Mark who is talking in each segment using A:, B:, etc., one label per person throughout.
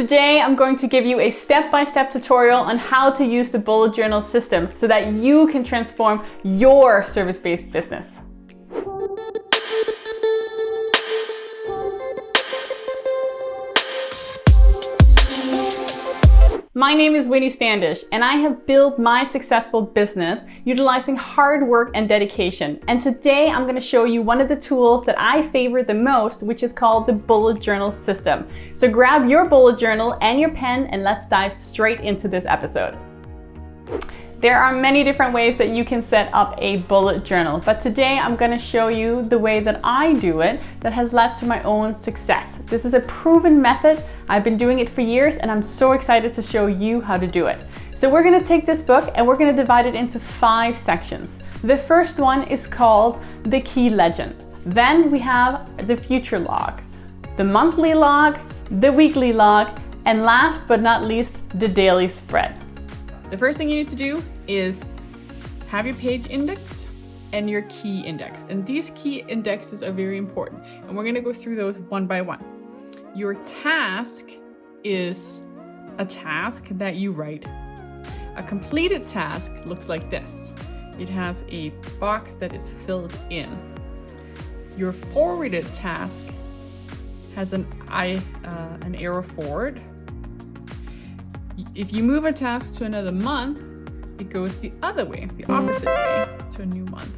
A: Today, I'm going to give you a step-by-step tutorial on how to use the bullet journal system so that you can transform your service-based business. My name is Winnie Standish, and I have built my successful business utilizing hard work and dedication. And today I'm going to show you one of the tools that I favor the most, which is called the bullet journal system. So grab your bullet journal and your pen and let's dive straight into this episode. There are many different ways that you can set up a bullet journal, but today I'm going to show you the way that I do it that has led to my own success. This is a proven method. I've been doing it for years and I'm so excited to show you how to do it. So we're going to take this book and we're going to divide it into 5 sections. The first one is called the key legend. Then we have the future log, the monthly log, the weekly log, and last but not least, the daily spread. The first thing you need to do is have your page index and your key index. And these key indexes are very important. And we're going to go through those one by one. Your task is a task that you write. A completed task looks like this. It has a box that is filled in. Your forwarded task has an arrow forward. If you move a task to another month, it goes the other way, the opposite way, to a new month.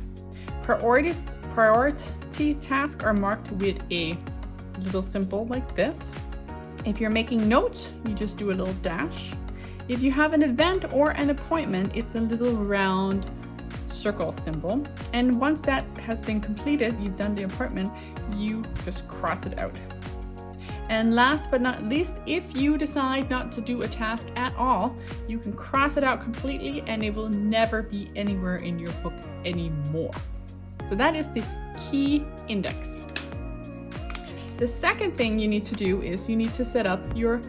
A: Priority tasks are marked with a little symbol like this. If you're making notes, you just do a little dash. If you have an event or an appointment, it's a little round circle symbol. And once that has been completed, you've done the appointment, you just cross it out. And last but not least, if you decide not to do a task at all, you can cross it out completely and it will never be anywhere in your book anymore. So that is the key index. The second thing you need to do is you need to set up your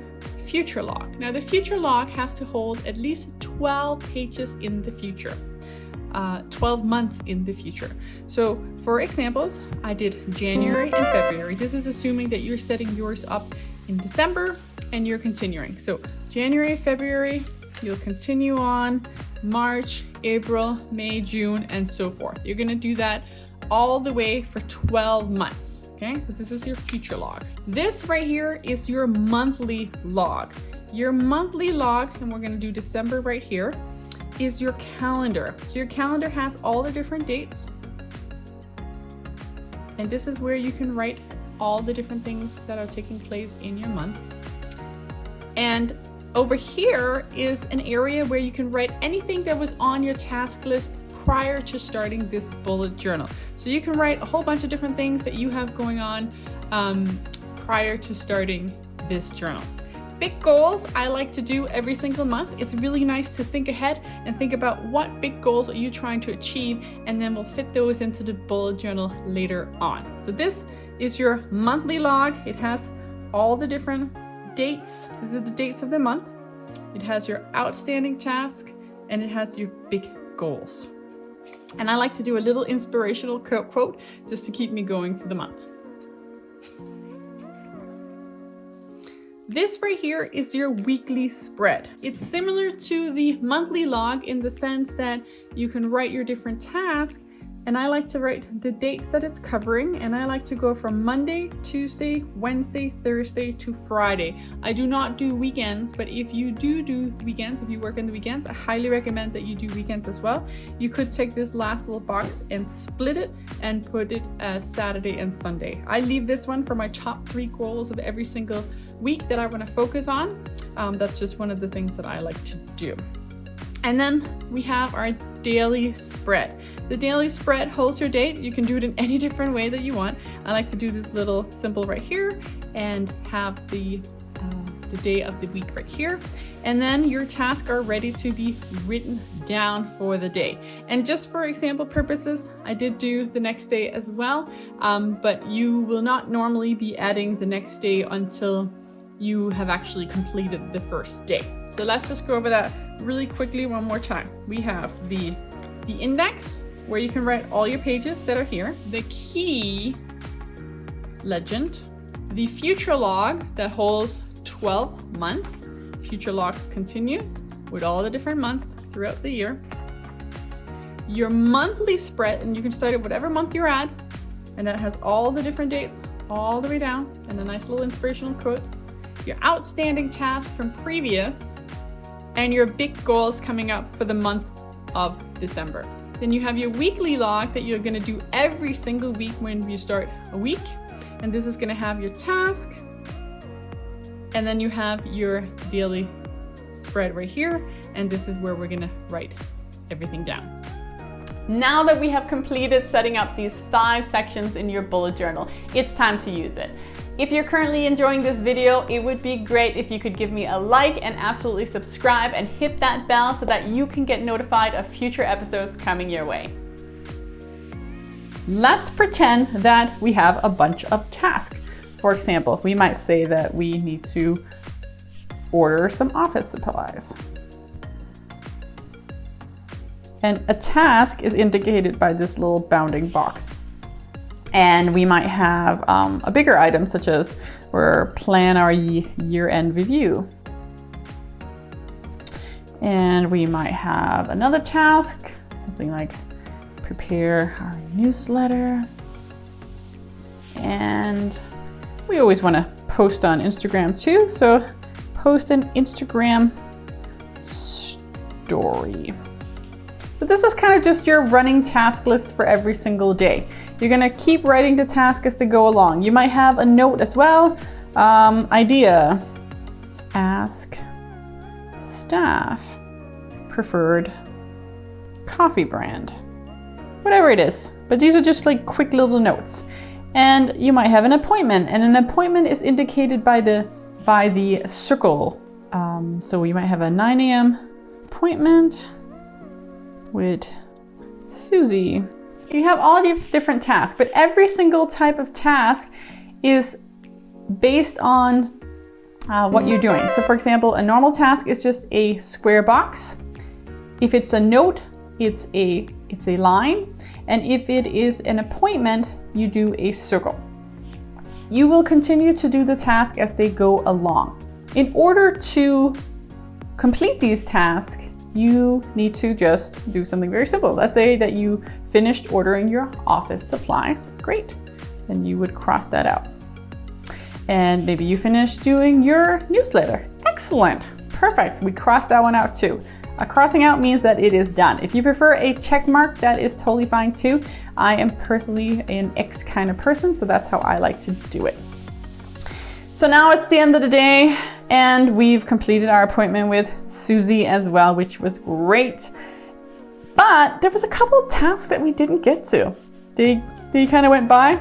A: future log. Now the future log has to hold at least 12 pages in the future. 12 months in the future. So for examples, I did January and February. This is assuming that you're setting yours up in December and you're continuing. So January, February, you'll continue on March, April, May, June, and so forth. You're going to do that all the way for 12 months. Okay, so this is your future log. This right here is your monthly log. Your monthly log, and we're going to do December right here, is your calendar. So your calendar has all the different dates. And this is where you can write all the different things that are taking place in your month. And over here is an area where you can write anything that was on your task list prior to starting this bullet journal. So you can write a whole bunch of different things that you have going on prior to starting this journal. Big goals I like to do every single month. It's really nice to think ahead and think about what big goals are you trying to achieve, and then we'll fit those into the bullet journal later on. So this is your monthly log. It has all the different dates. These are the dates of the month. It has your outstanding task and it has your big goals. And I like to do a little inspirational quote just to keep me going for the month. This right here is your weekly spread. It's similar to the monthly log in the sense that you can write your different tasks, and I like to write the dates that it's covering, and I like to go from Monday, Tuesday, Wednesday, Thursday to Friday. I do not do weekends, but if you do weekends, if you work on the weekends, I highly recommend that you do weekends as well. You could take this last little box and split it and put it as Saturday and Sunday. I leave this one for my top 3 goals of every single week that I want to focus on. That's just one of the things that I like to do. And then we have our daily spread. The daily spread holds your date. You can do it in any different way that you want. I like to do this little symbol right here and have the day of the week right here. And then your tasks are ready to be written down for the day. And just for example purposes, I did do the next day as well, but you will not normally be adding the next day until you have actually completed the first day. So let's just go over that really quickly one more time. We have the index, where you can write all your pages that are here, the key legend, the future log that holds 12 months. Future logs continues with all the different months throughout the year. Your monthly spread, and you can start at whatever month you're at, and that has all the different dates all the way down, and a nice little inspirational quote. Your outstanding task from previous, and your big goals coming up for the month of December. Then you have your weekly log that you're going to do every single week when you start a week, and this is going to have your task, and then you have your daily spread right here, and this is where we're going to write everything down. Now that we have completed setting up these 5 sections in your bullet journal, it's time to use it. If you're currently enjoying this video, it would be great if you could give me a like and absolutely subscribe and hit that bell so that you can get notified of future episodes coming your way. Let's pretend that we have a bunch of tasks. For example, we might say that we need to order some office supplies. And a task is indicated by this little bounding box. And we might have a bigger item, such as we're plan our year-end review. And we might have another task, something like prepare our newsletter. And we always want to post on Instagram too, so post an Instagram story. So this is kind of just your running task list for every single day. You're gonna keep writing the task as they go along. You might have a note as well. Idea, ask staff, preferred coffee brand, whatever it is. But these are just like quick little notes. And you might have an appointment, and an appointment is indicated by the circle. So we might have a 9 a.m. appointment with Susie. You have all these different tasks, but every single type of task is based on what you're doing. So for example, a normal task is just a square box. If it's a note, it's a line. And if it is an appointment, you do a circle. You will continue to do the task as they go along. In order to complete these tasks, you need to just do something very simple. Let's say that you finished ordering your office supplies. Great. Then you would cross that out. And maybe you finished doing your newsletter. Excellent. Perfect. We crossed that one out too. A crossing out means that it is done. If you prefer a check mark, that is totally fine too. I am personally an X kind of person, so that's how I like to do it. So now it's the end of the day, and we've completed our appointment with Susie as well, which was great. But there was a couple of tasks that we didn't get to. They kind of went by,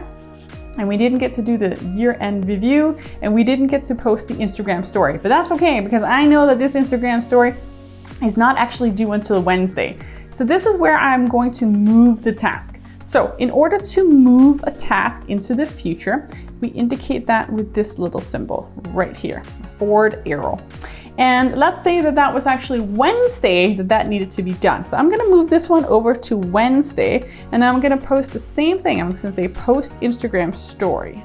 A: and we didn't get to do the year-end review, and we didn't get to post the Instagram story. But that's okay, because I know that this Instagram story is not actually due until Wednesday. So this is where I'm going to move the task. So in order to move a task into the future, we indicate that with this little symbol right here, a forward arrow. And let's say that that was actually Wednesday that needed to be done. So I'm gonna move this one over to Wednesday, and I'm gonna post the same thing. I'm gonna say post Instagram story.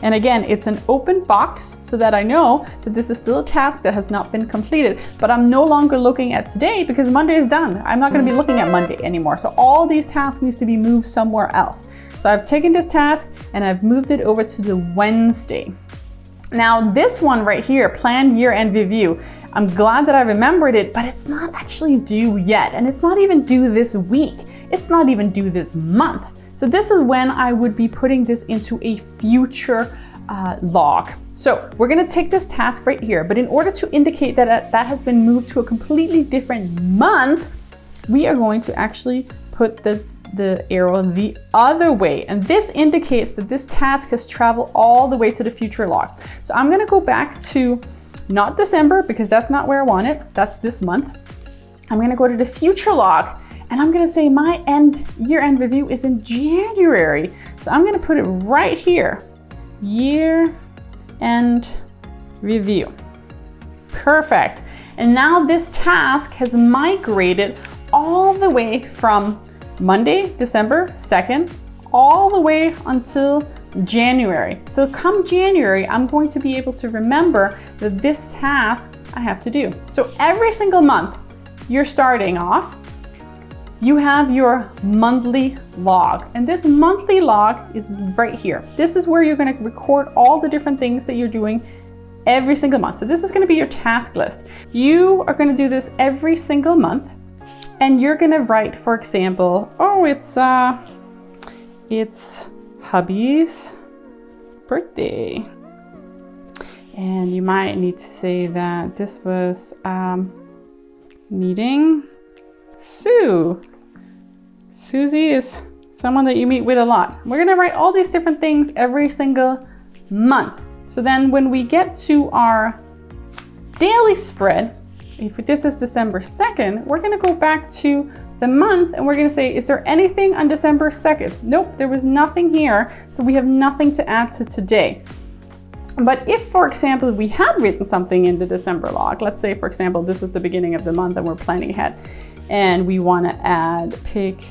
A: And again, it's an open box so that I know that this is still a task that has not been completed, but I'm no longer looking at today because Monday is done. I'm not going to be looking at Monday anymore. So all these tasks needs to be moved somewhere else. So I've taken this task and I've moved it over to the Wednesday. Now this one right here, planned year-end review, I'm glad that I remembered it, but it's not actually due yet. And it's not even due this week. It's not even due this month. So this is when I would be putting this into a future log. So we're gonna take this task right here, but in order to indicate that that has been moved to a completely different month, we are going to actually put the arrow the other way. And this indicates that this task has traveled all the way to the future log. So I'm gonna go back to not December because that's not where I want it. That's this month. I'm gonna go to the future log. And I'm gonna say my year-end review is in January. So I'm gonna put it right here, year-end review. Perfect. And now this task has migrated all the way from Monday, December 2nd, all the way until January. So come January, I'm going to be able to remember that this task I have to do. So every single month you're starting off, you have your monthly log. And this monthly log is right here. This is where you're going to record all the different things that you're doing every single month. So this is going to be your task list. You are going to do this every single month. And you're going to write, for example, oh, it's hubby's birthday. And you might need to say that this was meeting Sue. Susie is someone that you meet with a lot. We're gonna write all these different things every single month. So then when we get to our daily spread, if this is December 2nd, we're gonna go back to the month and we're gonna say, is there anything on December 2nd? Nope, there was nothing here. So we have nothing to add to today. But if, for example, we had written something in the December log, let's say, for example, this is the beginning of the month and we're planning ahead and we wanna add pick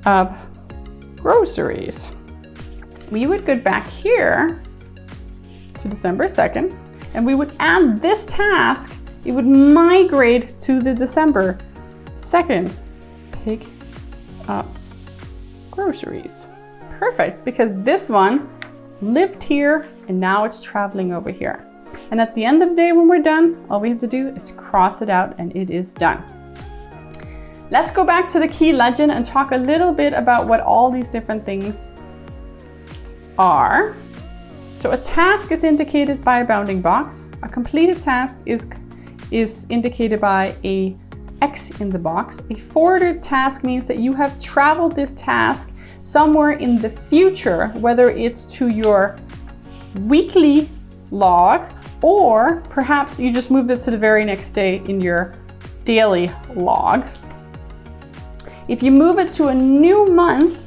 A: up groceries. We would go back here to December 2nd and we would add this task. It would migrate to the December 2nd. Pick up groceries. Perfect, because this one lived here and now it's traveling over here. And at the end of the day, when we're done, all we have to do is cross it out and it is done. Let's go back to the key legend and talk a little bit about what all these different things are. So a task is indicated by a bounding box. A completed task is indicated by a X in the box. A forwarded task means that you have traveled this task somewhere in the future, whether it's to your weekly log or perhaps you just moved it to the very next day in your daily log. If you move it to a new month,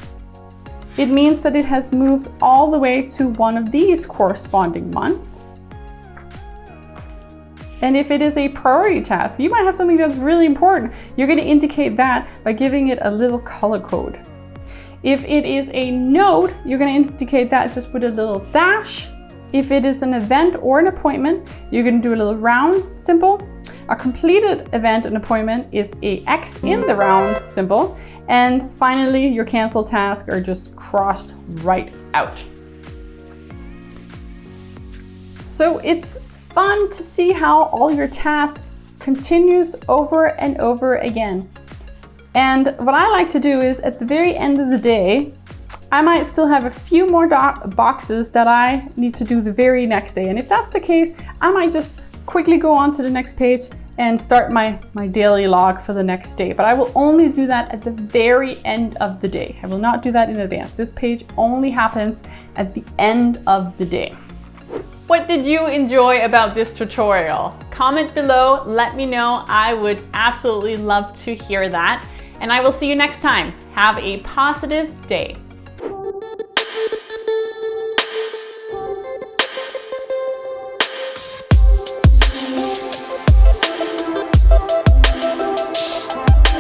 A: it means that it has moved all the way to one of these corresponding months. And if it is a priority task, you might have something that's really important. You're going to indicate that by giving it a little color code. If it is a note, you're going to indicate that just with a little dash. If it is an event or an appointment, you're going to do a little round symbol. A completed event and appointment is a X in the round symbol. And finally, your cancel tasks are just crossed right out. So it's fun to see how all your tasks continues over and over again. And what I like to do is at the very end of the day, I might still have a few more boxes that I need to do the very next day. And if that's the case, I might just quickly go on to the next page and start my daily log for the next day. But I will only do that at the very end of the day. I will not do that in advance. This page only happens at the end of the day. What did you enjoy about this tutorial? Comment below, let me know. I would absolutely love to hear that. And I will see you next time. Have a positive day.